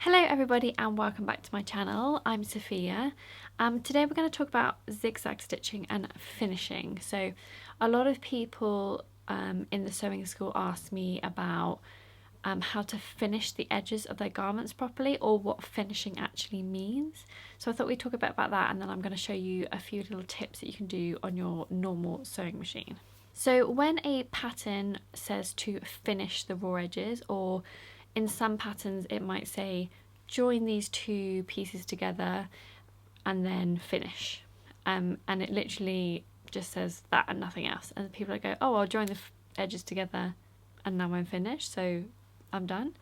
Hello everybody and welcome back to my channel. I'm Sophia. Today we're going to talk about zigzag stitching and finishing. So a lot of people in the sewing school ask me about how to finish the edges of their garments properly, or what finishing actually means. So I thought we'd talk a bit about that, and then I'm going to show you a few little tips that you can do on your normal sewing machine. So when a pattern says to finish the raw edges, or in some patterns it might say join these two pieces together and then finish, and it literally just says that and nothing else, and people go, oh, I'll join the edges together and now I'm finished, so I'm done.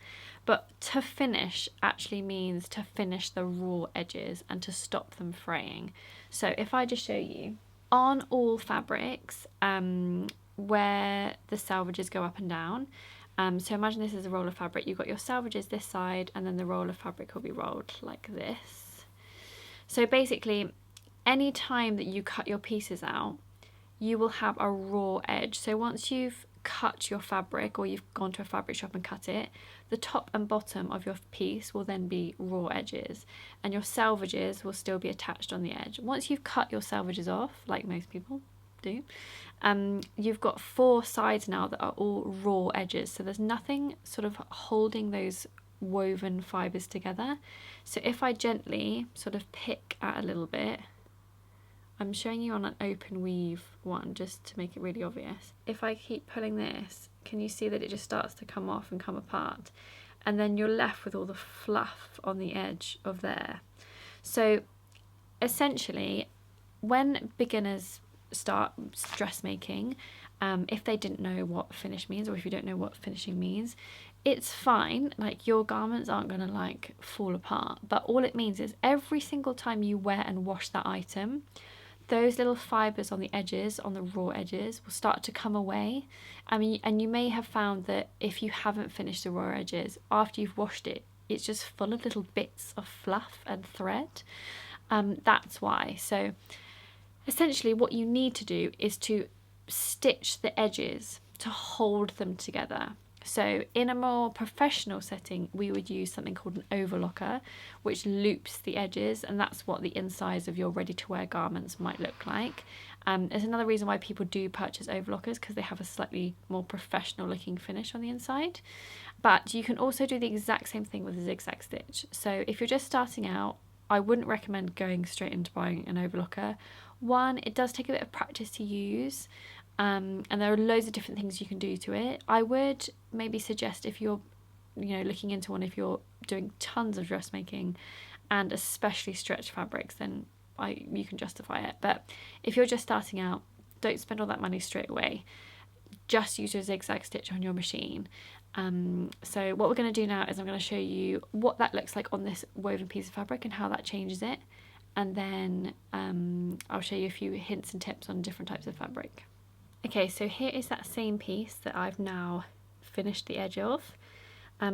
But to finish actually means to finish the raw edges and to stop them fraying. So if I just show you on all fabrics where the salvages go up and down, so imagine this is a roll of fabric. You've got your salvages this side, and then the roll of fabric will be rolled like this. So basically, any time that you cut your pieces out, you will have a raw edge. So once you've cut your fabric, or you've gone to a fabric shop and cut it, the top and bottom of your piece will then be raw edges, and your salvages will still be attached on the edge. Once you've cut your salvages off, like most people do, you've got four sides now that are all raw edges, so there's nothing sort of holding those woven fibers together. So if I gently sort of pick at a little bit, I'm showing you on an open weave one just to make it really obvious. If I keep pulling this, can you see that it just starts to come off and come apart, and then you're left with all the fluff on the edge of there. So essentially, when beginners start dressmaking, if they didn't know what finish means, or if you don't know what finishing means, it's fine. Like, your garments aren't gonna like fall apart, but all it means is every single time you wear and wash that item, those little fibers on the edges, on the raw edges, will start to come away. I mean, and you may have found that if you haven't finished the raw edges after you've washed it, it's just full of little bits of fluff and thread. That's why. So essentially what you need to do is to stitch the edges to hold them together. So in a more professional setting, we would use something called an overlocker, which loops the edges, and that's what the insides of your ready-to-wear garments might look like. There's another reason why people do purchase overlockers, because they have a slightly more professional looking finish on the inside. But you can also do the exact same thing with a zigzag stitch. So if you're just starting out, I wouldn't recommend going straight into buying an overlocker. One, it does take a bit of practice to use, and there are loads of different things you can do to it. I would maybe suggest, if you're looking into one, if you're doing tons of dressmaking and especially stretch fabrics, then you can justify it. But if you're just starting out, don't spend all that money straight away. Just use your zigzag stitch on your machine. So what we're going to do now is I'm going to show you what that looks like on this woven piece of fabric and how that changes it, and then I'll show you a few hints and tips on different types of fabric. Okay, so here is that same piece that I've now finished the edge of.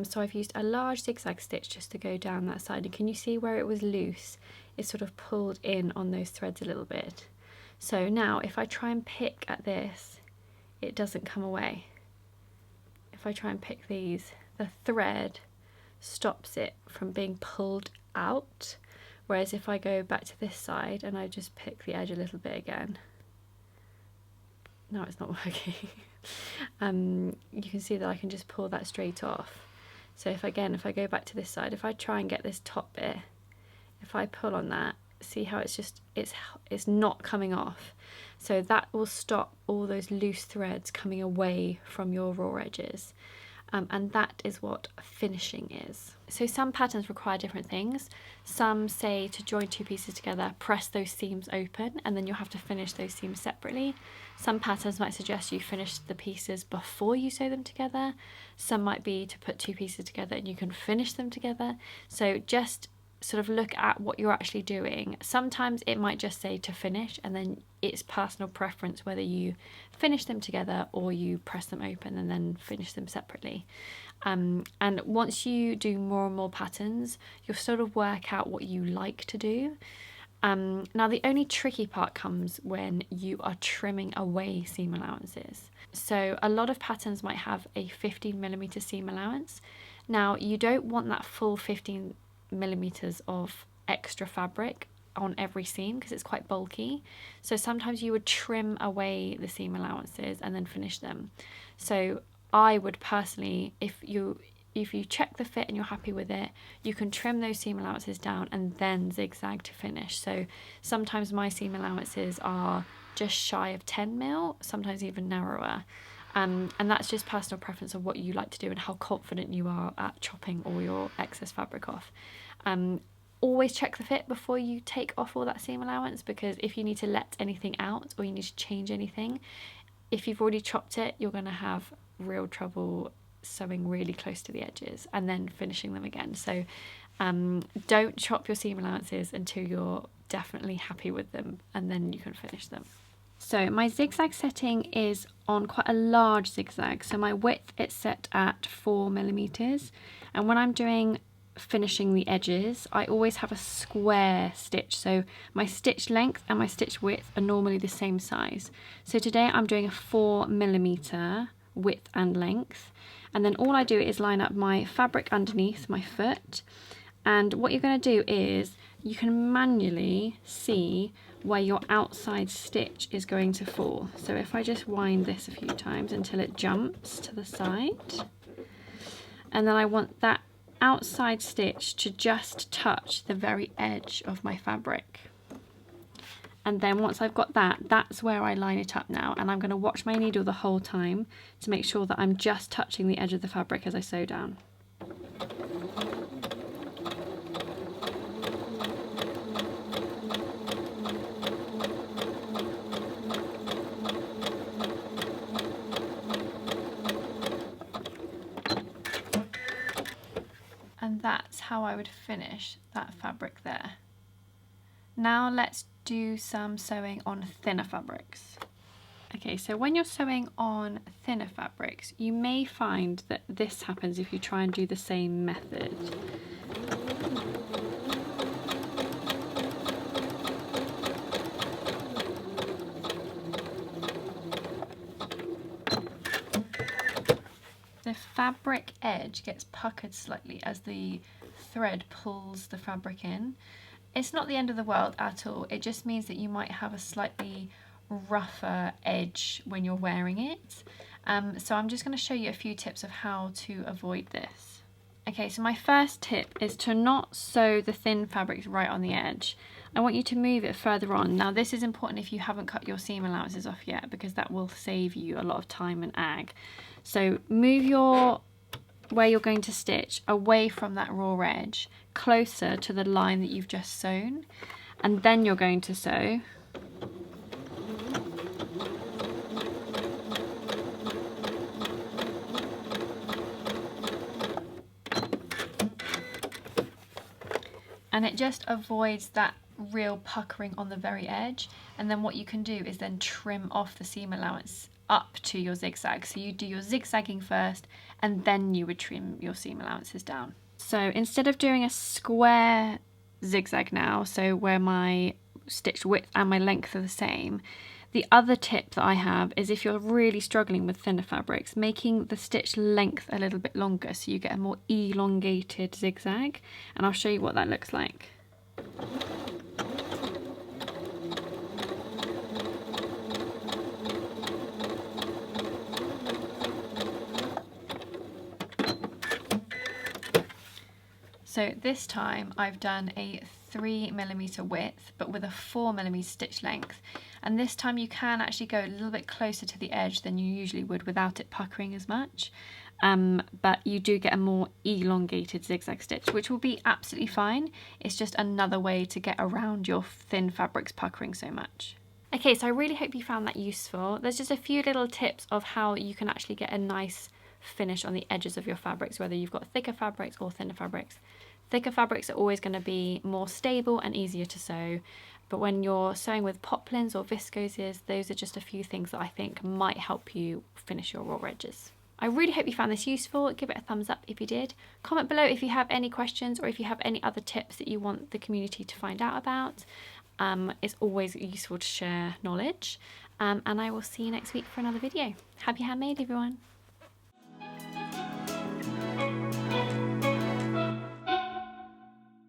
So I've used a large zigzag stitch just to go down that side, and can you see where it was loose? It's sort of pulled in on those threads a little bit. So now if I try and pick at this, it doesn't come away. If I try and pick these, the thread stops it from being pulled out. Whereas if I go back to this side and I just pick the edge a little bit again, no, it's not working. You can see that I can just pull that straight off. So if I go back to this side, if I try and get this top bit, if I pull on that, see how it's not coming off. So that will stop all those loose threads coming away from your raw edges. And that is what finishing is. So some patterns require different things. Some say to join two pieces together, press those seams open, and then you'll have to finish those seams separately. Some patterns might suggest you finish the pieces before you sew them together. Some might be to put two pieces together and you can finish them together. So just sort of look at what you're actually doing. Sometimes it might just say to finish, and then it's personal preference whether you finish them together or you press them open and then finish them separately. And once you do more and more patterns, you'll sort of work out what you like to do. Now the only tricky part comes when you are trimming away seam allowances. So a lot of patterns might have a 15mm seam allowance. Now you don't want that full 15 millimeters of extra fabric on every seam because it's quite bulky, so sometimes you would trim away the seam allowances and then finish them. So I would personally, if you check the fit and you're happy with it, you can trim those seam allowances down and then zigzag to finish. So sometimes my seam allowances are just shy of 10 mil, sometimes even narrower. And that's just personal preference of what you like to do and how confident you are at chopping all your excess fabric off. Always check the fit before you take off all that seam allowance, because if you need to let anything out or you need to change anything, if you've already chopped it, you're going to have real trouble sewing really close to the edges and then finishing them again. So don't chop your seam allowances until you're definitely happy with them, and then you can finish them. So my zigzag setting is on quite a large zigzag, so my width is set at 4 millimeters, and when I'm doing finishing the edges, I always have a square stitch, so my stitch length and my stitch width are normally the same size. So today I'm doing a 4 millimeter width and length, and then all I do is line up my fabric underneath my foot, and what you're going to do is you can manually see where your outside stitch is going to fall. So if I just wind this a few times until it jumps to the side, and then I want that outside stitch to just touch the very edge of my fabric. And then once I've got that, that's where I line it up now, and I'm going to watch my needle the whole time to make sure that I'm just touching the edge of the fabric as I sew down. And that's how I would finish that fabric there. Now let's do some sewing on thinner fabrics. Okay, so when you're sewing on thinner fabrics, you may find that this happens if you try and do the same method. The fabric edge gets puckered slightly as the thread pulls the fabric in. It's not the end of the world at all, it just means that you might have a slightly rougher edge when you're wearing it. So I'm just going to show you a few tips of how to avoid this. Okay, so my first tip is to not sew the thin fabrics right on the edge. I want you to move it further on. Now this is important if you haven't cut your seam allowances off yet, because that will save you a lot of time and ag. So move where you're going to stitch away from that raw edge, closer to the line that you've just sewn, and then you're going to sew. And it just avoids that real puckering on the very edge, and then what you can do is then trim off the seam allowance up to your zigzag. So you do your zigzagging first and then you would trim your seam allowances down. So instead of doing a square zigzag now, so where my stitch width and my length are the same, the other tip that I have is if you're really struggling with thinner fabrics, making the stitch length a little bit longer so you get a more elongated zigzag, and I'll show you what that looks like. So this time I've done a 3 millimeter width, but with a 4 millimeter stitch length. And this time you can actually go a little bit closer to the edge than you usually would without it puckering as much. But you do get a more elongated zigzag stitch, which will be absolutely fine. It's just another way to get around your thin fabrics puckering so much. Okay, so I really hope you found that useful. There's just a few little tips of how you can actually get a nice finish on the edges of your fabrics, whether you've got thicker fabrics or thinner fabrics. Thicker fabrics are always going to be more stable and easier to sew, but when you're sewing with poplins or viscoses, those are just a few things that I think might help you finish your raw edges. I really hope you found this useful. Give it a thumbs up if you did. Comment below if you have any questions or if you have any other tips that you want the community to find out about. It's always useful to share knowledge, and I will see you next week for another video. Happy handmade, everyone.